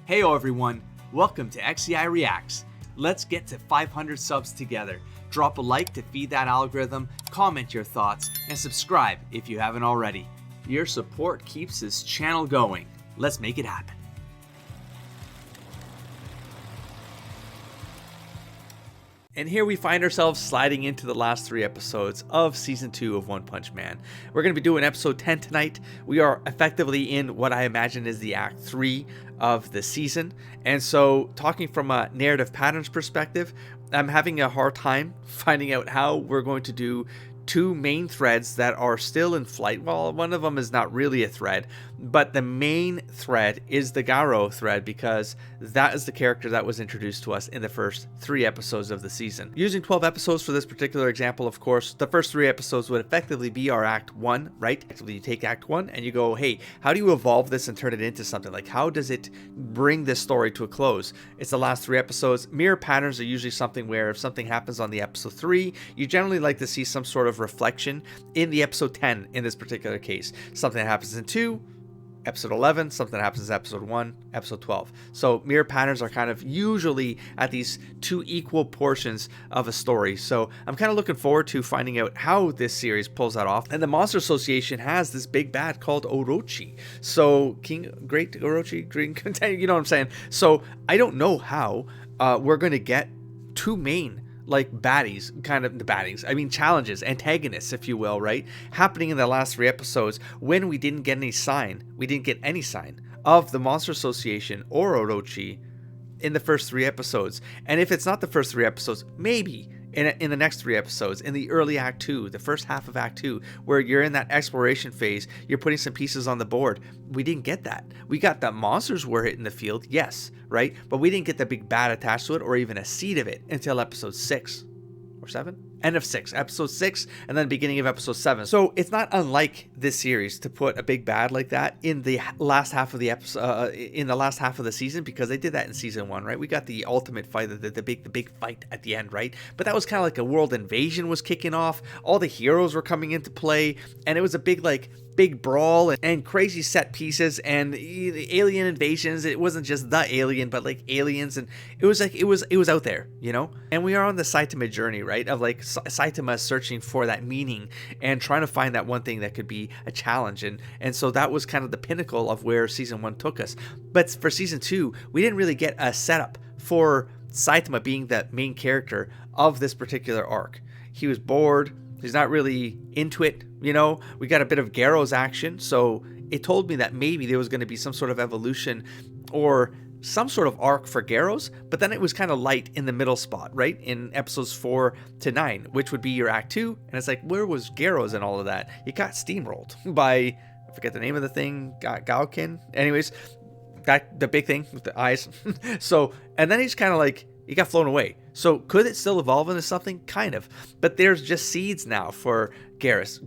Hey everyone, welcome to XEI Reacts. Let's get to 500 subs together. Drop a like to feed that algorithm, comment your thoughts, and subscribe if you haven't already. Your support keeps this channel going. Let's make it happen. And here we find ourselves sliding into the last 3 episodes of Season 2 of One Punch Man. We're going to be doing episode 10 tonight. We are effectively in what I imagine is the Act 3 of the season. And so, talking from a narrative patterns perspective, I'm having a hard time finding out how we're going to do 2 main threads that are still in flight. Well, one of them is not really a thread, but the main thread is the GAROU thread because that is the character that was introduced to us in the first 3 episodes of the season. Using 12 episodes for this particular example, of course, the first 3 episodes would effectively be our Act 1, right? Actually, you take Act 1 and you go, hey, how do you evolve this and turn it into something? Like, how does it bring this story to a close? It's the last 3 episodes. Mirror patterns are usually something where if something happens on the episode 3, you generally like to see some sort of reflection in the episode 10 in this particular case. Something that happens in 2, episode 11, something that happens in episode 1, episode 12. So mirror patterns are kind of usually at these 2 equal portions of a story. So I'm kind of looking forward to finding out how this series pulls that off. And the Monster Association has this big bad called Orochi. So Great Orochi, Green Container, you know what I'm saying? So I don't know how we're going to get 2 main baddies, kind of the baddies, I mean challenges, antagonists, if you will, right? Happening in the last 3 episodes when we didn't get any sign of the Monster Association or Orochi in the first 3 episodes. And if it's not the first 3 episodes, maybe in the next 3 episodes, in the early Act 2, the first half of Act 2, where you're in that exploration phase, you're putting some pieces on the board. We didn't get that. We got that monsters were hitting the field, yes, right? But we didn't get the big bad attached to it or even a seed of it until episode 6 or 7? End of 6, episode 6, and then beginning of episode 7. So it's not unlike this series to put a big bad like that in the last half of the episode, in the last half of the season, because they did that in season 1, right? We got the ultimate fight, the big fight at the end, right? But that was kind of like a world invasion was kicking off. All the heroes were coming into play, and it was a big brawl and crazy set pieces and alien invasions. It wasn't just the alien, but like aliens, and it was out there, you know. And we are on the Saitama journey, right? Of like Saitama searching for that meaning and trying to find that one thing that could be a challenge, and so that was kind of the pinnacle of where season 1 took us. But for season 2, we didn't really get a setup for Saitama being the main character of this particular arc. He was bored. He's not really into it, you know. We got a bit of Garou's action, so it told me that maybe there was going to be some sort of evolution or some sort of arc for Garou's, but then it was kind of light in the middle spot, right? In episodes 4 to 9, which would be your Act 2, and it's like, where was Garou's and all of that? It got steamrolled by, I forget the name of the thing, Gaokin? Anyways, the big thing with the eyes. So, and then he's kind of like, he got flown away. So could it still evolve into something? Kind of. But there's just seeds now for Garrus.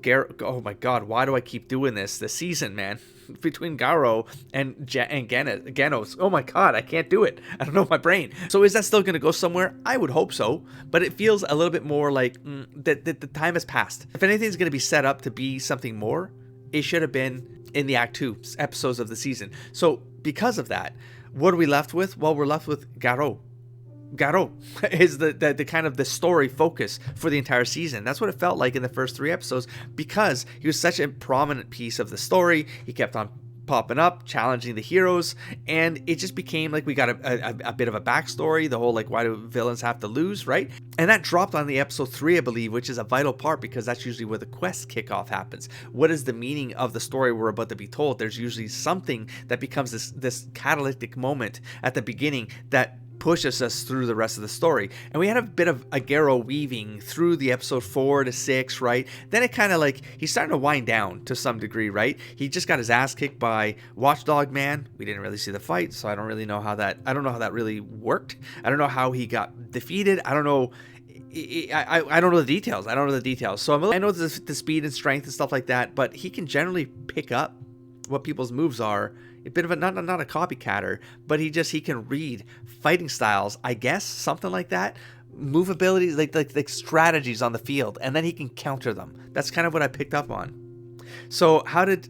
Oh my god, why do I keep doing this? The season, man. Between Garou and Genos. Oh my god, I can't do it. I don't know my brain. So is that still going to go somewhere? I would hope so. But it feels a little bit more like that the time has passed. If anything's going to be set up to be something more, it should have been in the Act 2 episodes of the season. So because of that, what are we left with? Well, we're left with Garou. Garou is the kind of the story focus for the entire season. That's what it felt like in the first 3 episodes, because he was such a prominent piece of the story. He kept on popping up, challenging the heroes, and it just became like we got a bit of a backstory, the whole like, why do villains have to lose, right? And that dropped on the episode 3, I believe, which is a vital part because that's usually where the quest kickoff happens. What is the meaning of the story we're about to be told? There's usually something that becomes this catalytic moment at the beginning that pushes us through the rest of the story. And we had a bit of a Garou weaving through the episode 4 to 6, right? Then it kind of like, he's starting to wind down to some degree, right? He just got his ass kicked by Watchdog Man. We didn't really see the fight, so I don't know how that really worked. I don't know how he got defeated. I don't know. I don't know the details. So I know the speed and strength and stuff like that, but he can generally pick up what people's moves are. A bit of a not a copycatter, but he can read fighting styles, I guess, something like that. Move abilities, like strategies on the field, and then he can counter them. That's kind of what I picked up on. So how did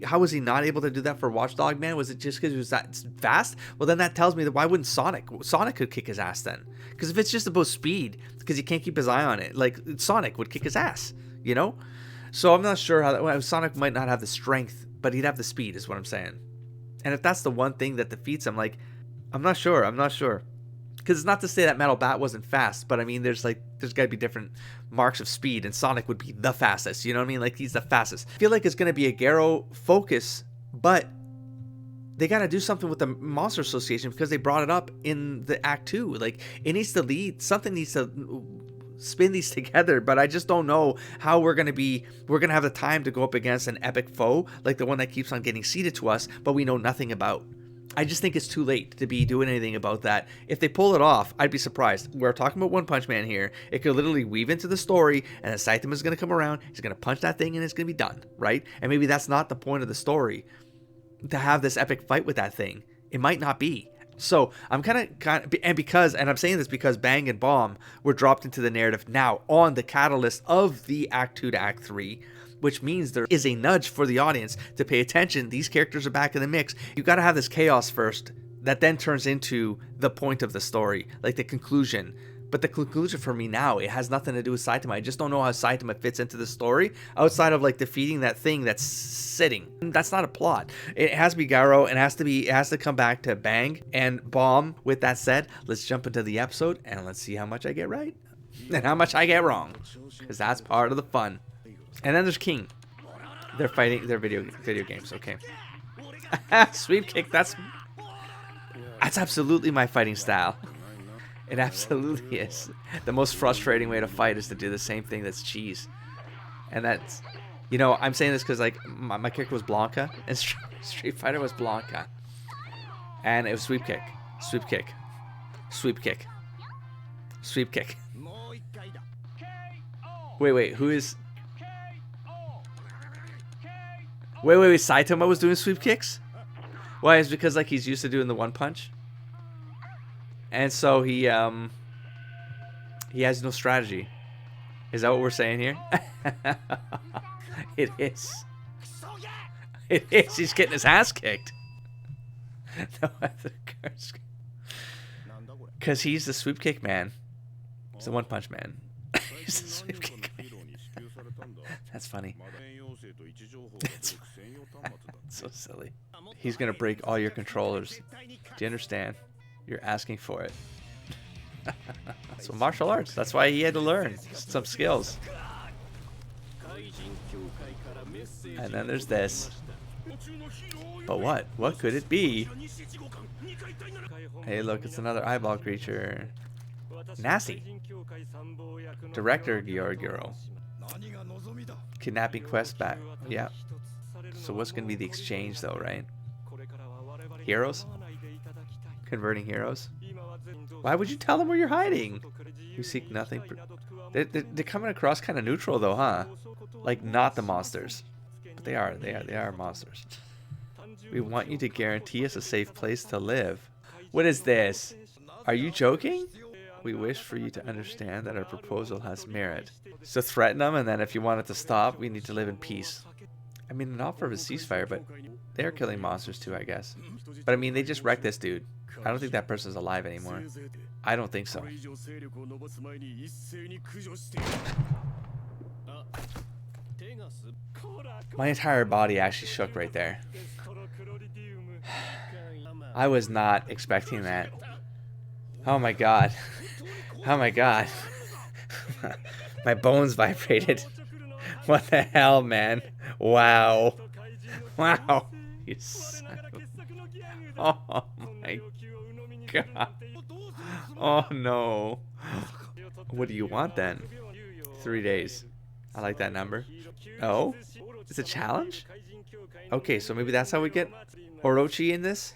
how was he not able to do that for Watchdog Man? Was it just because he was that fast? Well, then that tells me that why wouldn't Sonic could kick his ass then? Because if it's just about speed, because he can't keep his eye on it, like Sonic would kick his ass, you know? So I'm not sure how that, well, Sonic might not have the strength, but he'd have the speed, is what I'm saying. And if that's the one thing that defeats him, like, I'm not sure. Because it's not to say that Metal Bat wasn't fast, but I mean, there's got to be different marks of speed, and Sonic would be the fastest, you know what I mean? Like, he's the fastest. I feel like it's going to be a Garou focus, but they got to do something with the Monster Association because they brought it up in the Act 2. Like, it needs to lead, something needs to spin these together, but I just don't know how we're going to have the time to go up against an epic foe, like the one that keeps on getting seeded to us, but we know nothing about. I just think it's too late to be doing anything about that. If they pull it off, I'd be surprised. We're talking about One Punch Man here. It could literally weave into the story, and then Saitama's going to come around, he's going to punch that thing, and it's going to be done, right? And maybe that's not the point of the story, to have this epic fight with that thing. It might not be. So I'm kind of, and I'm saying this because Bang and Bomb were dropped into the narrative now on the catalyst of the Act 2 to Act 3, which means there is a nudge for the audience to pay attention. These characters are back in the mix. You got to have this chaos first that then turns into the point of the story, like the conclusion. But the conclusion for me now, it has nothing to do with Saitama. I just don't know how Saitama fits into the story outside of like defeating that thing that's sitting. That's not a plot. It has to be Garou, and it has to come back to Bang and Bomb. With that said, let's jump into the episode and let's see how much I get right and how much I get wrong, because that's part of the fun. And then there's King. They're fighting their video games. Okay. Sweep kick. That's absolutely my fighting style. It absolutely is. The most frustrating way to fight is to do the same thing that's cheese. And that's, you know, I'm saying this because like my character was Blanca and Street Fighter was Blanca. And it was sweep kick, sweep kick, sweep kick, sweep kick. Wait, who is... Wait, Saitama was doing sweep kicks? Why? It's because like he's used to doing the one punch? And so he has no strategy. Is that what we're saying here? It is. It is. He's getting his ass kicked. Because he's the sweep kick man. He's the one punch man. He's the sweep kick man. That's funny. That's so silly. He's gonna break all your controllers. Do you understand? You're asking for it. So martial arts. That's why he had to learn some skills. And then there's this. But what? What could it be? Hey, look, it's another eyeball creature. Nasty. Director Garou. Kidnapping quest back. Yeah. So what's gonna be the exchange though, right? Heroes? Converting heroes? Why would you tell them where you're hiding? You seek nothing. They're coming across kind of neutral though, huh? Like not the monsters, but they are monsters. We want you to guarantee us a safe place to live. What is this? Are you joking? We wish for you to understand that our proposal has merit. So threaten them, and then if you want it to stop, we need to live in peace. I mean, an offer of a ceasefire, but they're killing monsters too, I guess. But I mean, they just wrecked this dude. I don't think that person's alive anymore. I don't think so. My entire body actually shook right there. I was not expecting that. Oh my god. Oh my god. My bones vibrated. What the hell, man? Wow. Wow. You son of... Oh my god. Oh no. What do you want then? 3 days. I like that number. Oh? It's a challenge? Okay, so maybe that's how we get Orochi in this?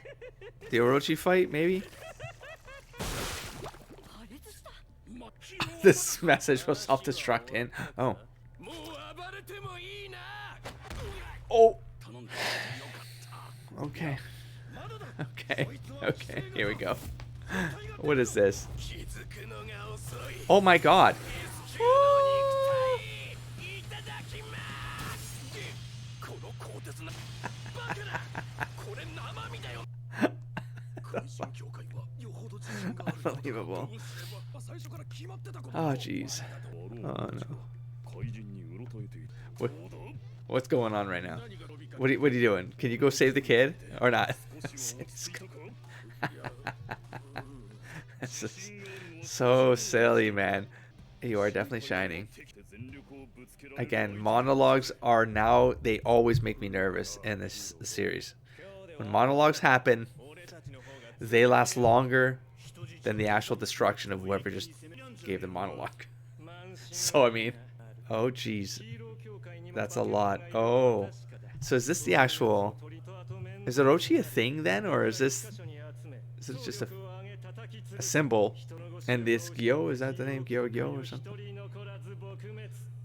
The Orochi fight, maybe? This message will self-destruct in. Oh. Oh. Okay. Okay. Here we go. What is this? Oh my god. Unbelievable. Oh, jeez. Oh, no. What's going on right now? What are you doing? Can you go save the kid? Or not? It's just so silly, man. You are definitely shining. Again, monologues are now, they always make me nervous in this series. When monologues happen, they last longer than the actual destruction of whoever just gave the monologue. So, I mean, oh, geez. That's a lot. Oh. So is this the actual... Is Orochi a thing then? Or is it just a symbol? And this Gyo, is that the name? Gyo or something?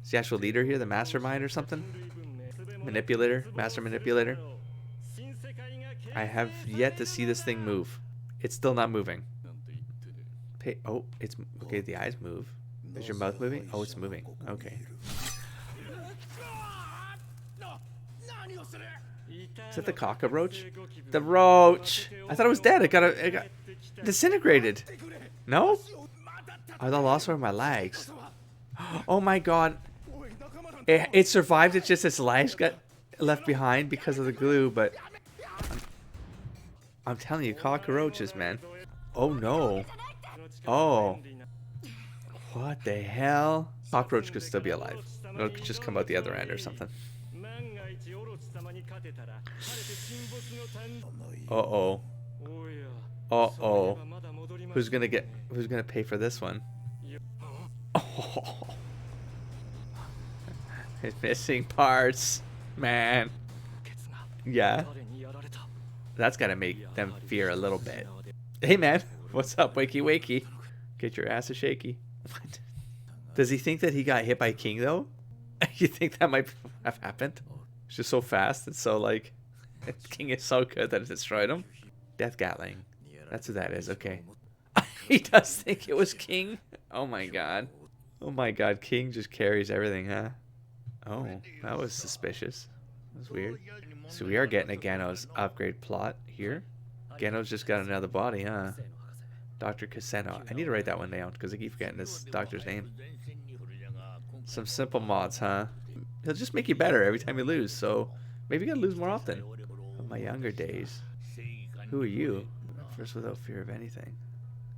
Is the actual leader here the mastermind or something? Manipulator? Master manipulator? I have yet to see this thing move. It's still not moving. Oh, it's... Okay, the eyes move. Is your mouth moving? Oh, it's moving. Okay. Is that the cockroach? The roach! I thought it was dead. It got disintegrated. No? I thought I lost one of my legs. Oh my god. It survived. It's just its legs got left behind because of the glue, but... I'm telling you, cockroaches, man. Oh no. Oh. What the hell? Cockroach could still be alive. It could just come out the other end or something. Uh-oh. Uh-oh. Who's gonna pay for this one? Oh. It's missing parts. Man. Yeah. That's gotta make them fear a little bit. Hey man, what's up, wakey wakey? Get your ass a shaky. What? Does he think that he got hit by King though? You think that might have happened? It's just so fast and so like... King is so good that it destroyed him. Death Gatling. That's who that is, okay. He does think it was King? Oh my god. Oh my god, King just carries everything, huh? Oh, that was suspicious. That was weird. So we are getting a Gano's upgrade plot here. Gano's just got another body, huh? Dr. Kaseno. I need to write that one down because I keep forgetting this doctor's name. Some simple mods, huh? He'll just make you better every time you lose, so maybe you gotta lose more often. Of my younger days. Who are you? First without fear of anything.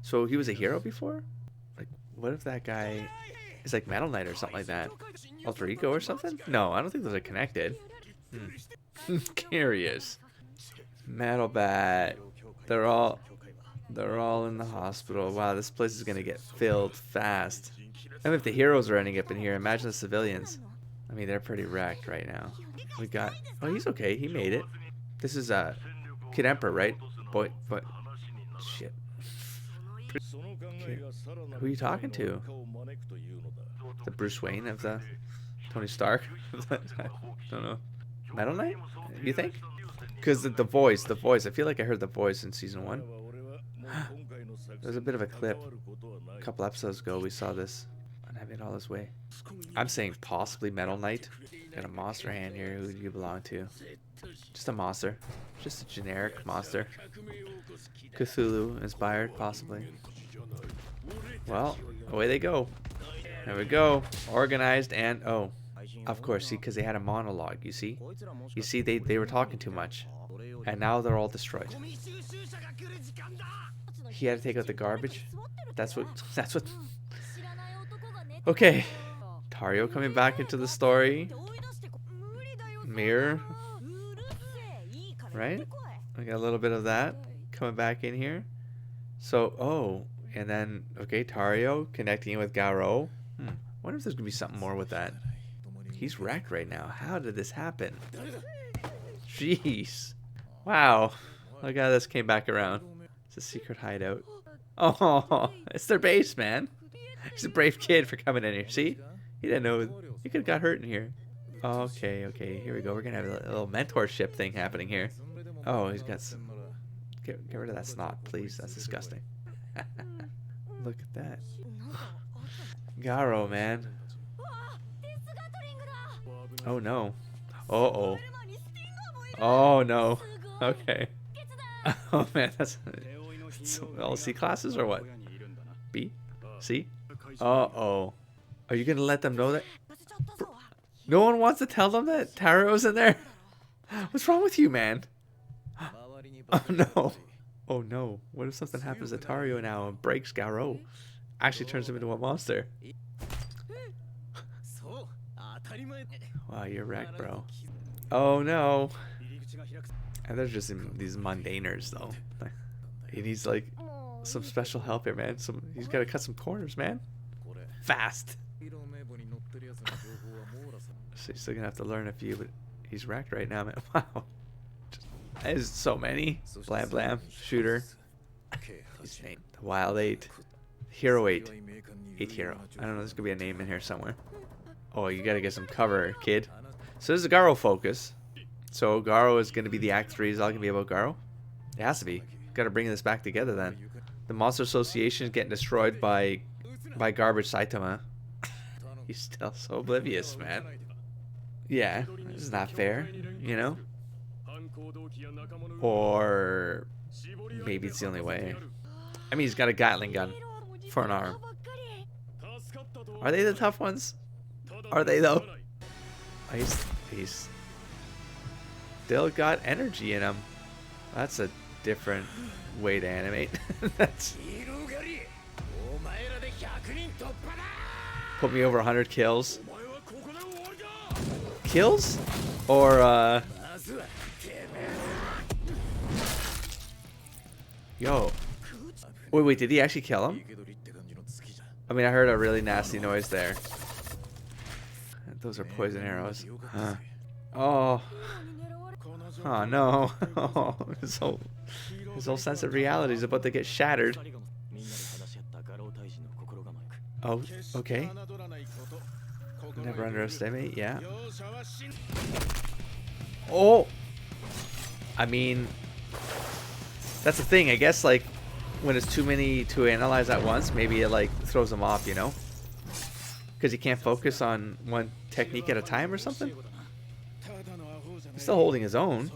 So he was a hero before? Like, what if that guy is like Metal Knight or something like that? Alter Ego or something? No, I don't think those are connected. Curious. Metal Bat. They're all in the hospital. Wow, this place is gonna get filled fast. I mean, if the heroes are ending up in here, imagine the civilians. I mean, they're pretty wrecked right now. We got... Oh, he's okay. He made it. This is Kid Emperor, right? Boy, but... Shit. Okay. Who are you talking to? The Bruce Wayne of the... Tony Stark? I don't know. Metal Knight? You think? Because the voice. I feel like I heard the voice in season 1. There's a bit of a clip. A couple episodes ago, we saw this. And I made all this way. I'm saying possibly Metal Knight. Got a monster hand here. Who do you belong to? Just a monster. Just a generic monster. Cthulhu inspired, possibly. Well, away they go. There we go. Organized and... Oh. Of course, see, because they had a monologue, you see? You see, they were talking too much. And now they're all destroyed. He had to take out the garbage? That's what... Okay. Tario coming back into the story. Mirror. Right? I got a little bit of that coming back in here. So, oh. And then, okay, Tario connecting with Garou. Wonder if there's going to be something more with that. He's wrecked right now. How did this happen? Jeez. Wow. Look how this came back around. It's a secret hideout. Oh, it's their base, man. He's a brave kid for coming in here. See? He didn't know. He could have got hurt in here. Okay. Here we go. We're going to have a little mentorship thing happening here. Oh, he's got some... Get rid of that snot, please. That's disgusting. Look at that. Garou, man. Oh, no. Uh-oh. Oh, no. Okay. Oh, man. So, all C classes or what? B? C? Uh-oh. Are you gonna let them know that? No one wants to tell them that Taro's in there? What's wrong with you, man? Oh no. Oh no. What if something happens to Tario now and breaks Garou? Actually turns him into a monster. Wow, you're wrecked, bro. Oh no. And they're just these mundaners though. He needs like some special help here, man. He's gotta cut some corners, man. Fast. So he's still gonna have to learn a few, but he's wrecked right now, man. Wow. There's so many. Blam Blam, Shooter. His name. The Wild 8. Hero 8. 8 Hero. I don't know, there's gonna be a name in here somewhere. Oh, you gotta get some cover, kid. So this is a Garou focus. So Garou is gonna be the Act 3. Is all gonna be about Garou? It has to be. Gotta bring this back together then. The Monster Association is getting destroyed by garbage Saitama. He's still so oblivious, man. Yeah, this is not fair, you know? Or maybe it's the only way. I mean, he's got a Gatling gun for an arm. Are they the tough ones? Are they though? He's still got energy in him. That's a different way to animate. That's put me over 100 kills. Kills? Or yo. Wait, did he actually kill him? I mean, I heard a really nasty noise there. Those are poison arrows. Huh. Oh. Oh no. Oh, his whole sense of reality is about to get shattered. Oh, okay. Never underestimate, yeah. Oh! I mean, that's the thing, I guess, like, when it's too many to analyze at once, maybe it, like, throws him off, you know? Because he can't focus on one technique at a time or something? He's still holding his own.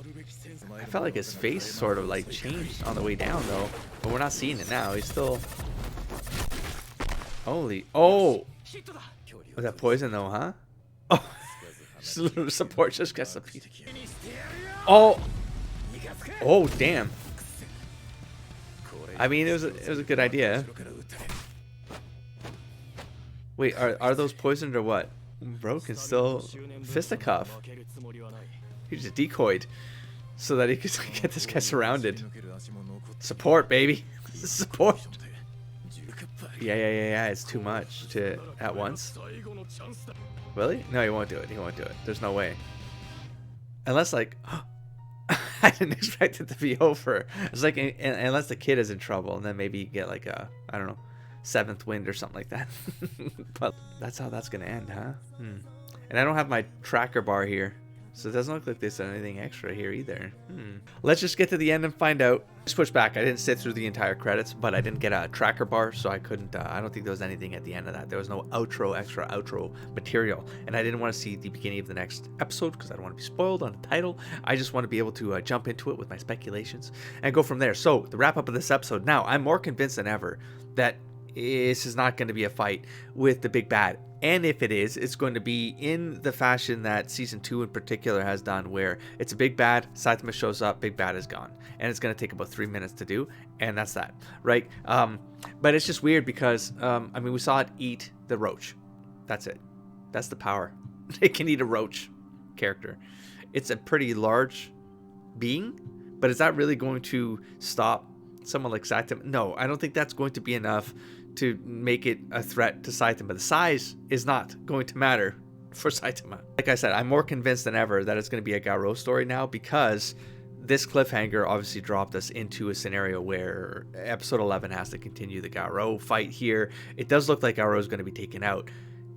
I felt like his face sort of, like, changed on the way down, though. But we're not seeing it now. He's still... Holy... Oh! Was that poison, though, huh? Oh! Support just gets a piece. Oh! Oh, damn. I mean, it was a good idea. Wait, are those poisoned or what? Bro can still fisticuff. He just decoyed so that he could get this guy surrounded. Support, baby. Support. Yeah. It's too much to at once. Really? No, he won't do it. He won't do it. There's no way. Unless, like, I didn't expect it to be over. It's like, unless the kid is in trouble, and then maybe you get like a, I don't know, 7th wind or something like that. But that's how that's gonna end, huh? And I don't have my tracker bar here, so it doesn't look like there's anything extra here either. Let's just get to the end and find out. Switch back. I didn't sit through the entire credits, but I didn't get a tracker bar, so I couldn't. I don't think there was anything at the end of that. There was no extra outro material, and I didn't want to see the beginning of the next episode because I don't want to be spoiled on the title. I just want to be able to jump into it with my speculations and go from there. So the wrap up of this episode. Now I'm more convinced than ever that this is not going to be a fight with the big bad. And if it is, it's going to be in the fashion that Season 2 in particular has done, where it's a big bad, Saitama shows up, big bad is gone. And it's going to take about 3 minutes to do, and that's that, right? But it's just weird because, I mean, we saw it eat the roach. That's it. That's the power. It can eat a roach character. It's a pretty large being, but is that really going to stop someone like Saitama? No, I don't think that's going to be enough to make it a threat to Saitama. The size is not going to matter for Saitama. Like I said, I'm more convinced than ever that it's going to be a Garou story now, because this cliffhanger obviously dropped us into a scenario where episode 11 has to continue the Garou fight here. It does look like Garou is going to be taken out.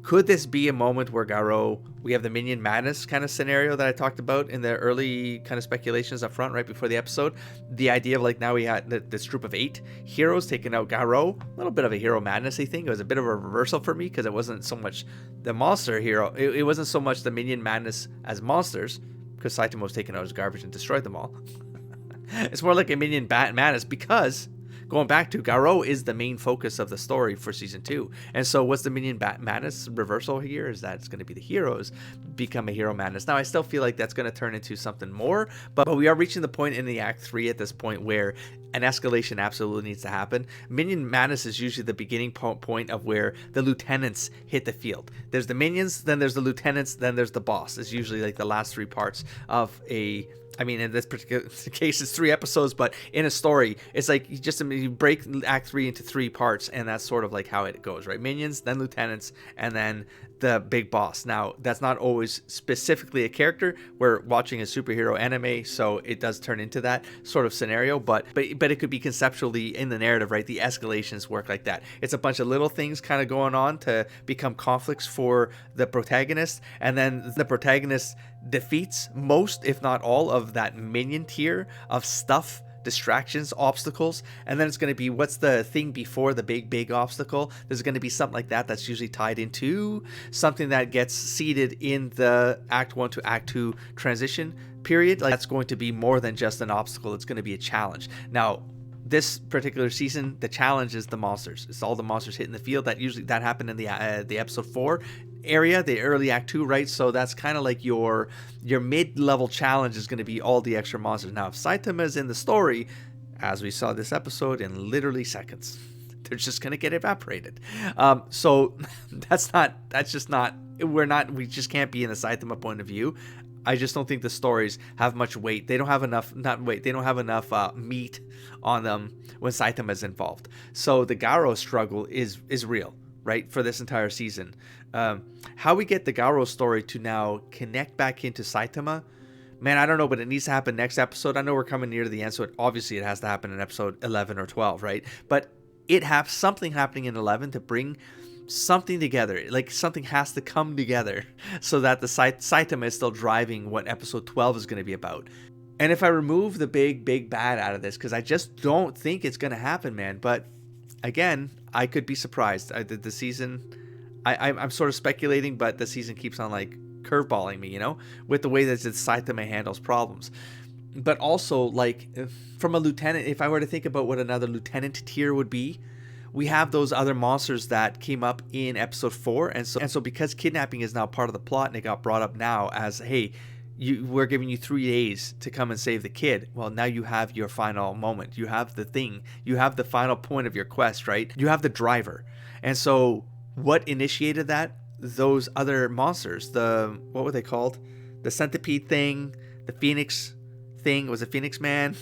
Could this be a moment where Garou, we have the minion madness kind of scenario that I talked about in the early kind of speculations up front right before the episode? The idea of, like, now we had this group of 8 heroes taking out Garou. A little bit of a hero madness, I think. It was a bit of a reversal for me because it wasn't so much the monster hero. It wasn't so much the minion madness as monsters, because Saitama was taken out as garbage and destroyed them all. It's more like a minion madness because going back to Garou is the main focus of the story for season 2. And so what's the minion madness reversal here is that it's going to be the heroes become a hero madness. Now I still feel like that's going to turn into something more, but we are reaching the point in the act 3 at this point where an escalation absolutely needs to happen. Minion madness is usually the beginning point of where the lieutenants hit the field. There's the minions, then there's the lieutenants, then there's the boss. It's usually like the last 3 parts of a, I mean, in this particular case, it's 3 episodes, but in a story, it's like you break Act 3 into 3 parts, and that's sort of like how it goes, right? Minions, then lieutenants, and then the big boss. Now, that's not always specifically a character. We're watching a superhero anime, so it does turn into that sort of scenario, but it could be conceptually in the narrative, right? The escalations work like that. It's a bunch of little things kind of going on to become conflicts for the protagonist, and then the protagonist defeats most, if not all, of that minion tier of stuff, distractions, obstacles, and then it's going to be what's the thing before the big obstacle. There's going to be something like that that's usually tied into something that gets seeded in the Act 1 to Act 2 transition period. Like, that's going to be more than just an obstacle. It's going to be a challenge. Now, this particular season, the challenge is the monsters. It's all the monsters hitting the field. That happened in the episode 4 area, the early Act 2, right? So that's kind of like your mid-level challenge is going to be all the extra monsters. Now, if Saitama is in the story, as we saw this episode, in literally seconds, they're just going to get evaporated. So we just can't be in the Saitama point of view. I just don't think the stories have much weight. They don't have enough, meat on them when Saitama is involved. So the Garou struggle is real, right, for this entire season. How we get the Garou story to now connect back into Saitama, man, I don't know, but it needs to happen next episode. I know we're coming near to the end, so obviously it has to happen in episode 11 or 12, right? But it has something happening in 11 to bring something together. Like, something has to come together so that the Saitama is still driving what episode 12 is going to be about. And if I remove the big bad out of this, because I just don't think it's going to happen, man, but again, I could be surprised. The season, I'm sort of speculating, but the season keeps on like curveballing me, with the way that Saitama handles problems. But also, like, from a lieutenant, if I were to think about what another lieutenant tier would be, we have those other monsters that came up in episode 4, and so because kidnapping is now part of the plot, and it got brought up now as, hey, we're giving you 3 days to come and save the kid. Well, now you have your final moment. You have the thing. You have the final point of your quest, right? You have the driver. And so what initiated that? Those other monsters. What were they called? The centipede thing, the phoenix thing. Was it Phoenix Man?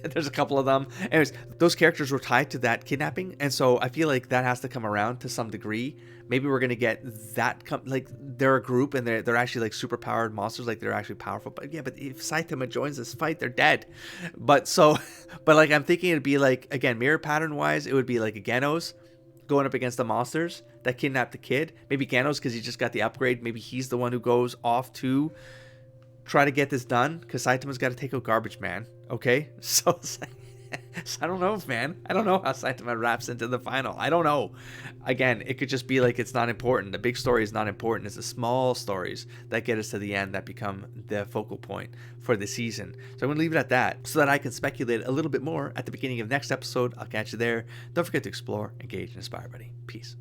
There's a couple of them. Anyways, those characters were tied to that kidnapping, and so I feel like that has to come around to some degree. Maybe we're gonna get that like they're a group and they're actually like super powered monsters, like they're actually powerful. But yeah, but if Saitama joins this fight, they're dead. But like I'm thinking it'd be like, again, mirror pattern wise, it would be like a Genos going up against the monsters that kidnapped the kid. Maybe Genos, because he just got the upgrade. Maybe he's the one who goes off to try to get this done, because Saitama's got to take out Garbage Man. Okay, so I don't know, man. I don't know how Saitama wraps into the final. I don't know. Again, it could just be like it's not important. The big story is not important. It's the small stories that get us to the end that become the focal point for the season. So I'm going to leave it at that so that I can speculate a little bit more at the beginning of next episode. I'll catch you there. Don't forget to explore, engage, and inspire, buddy. Peace.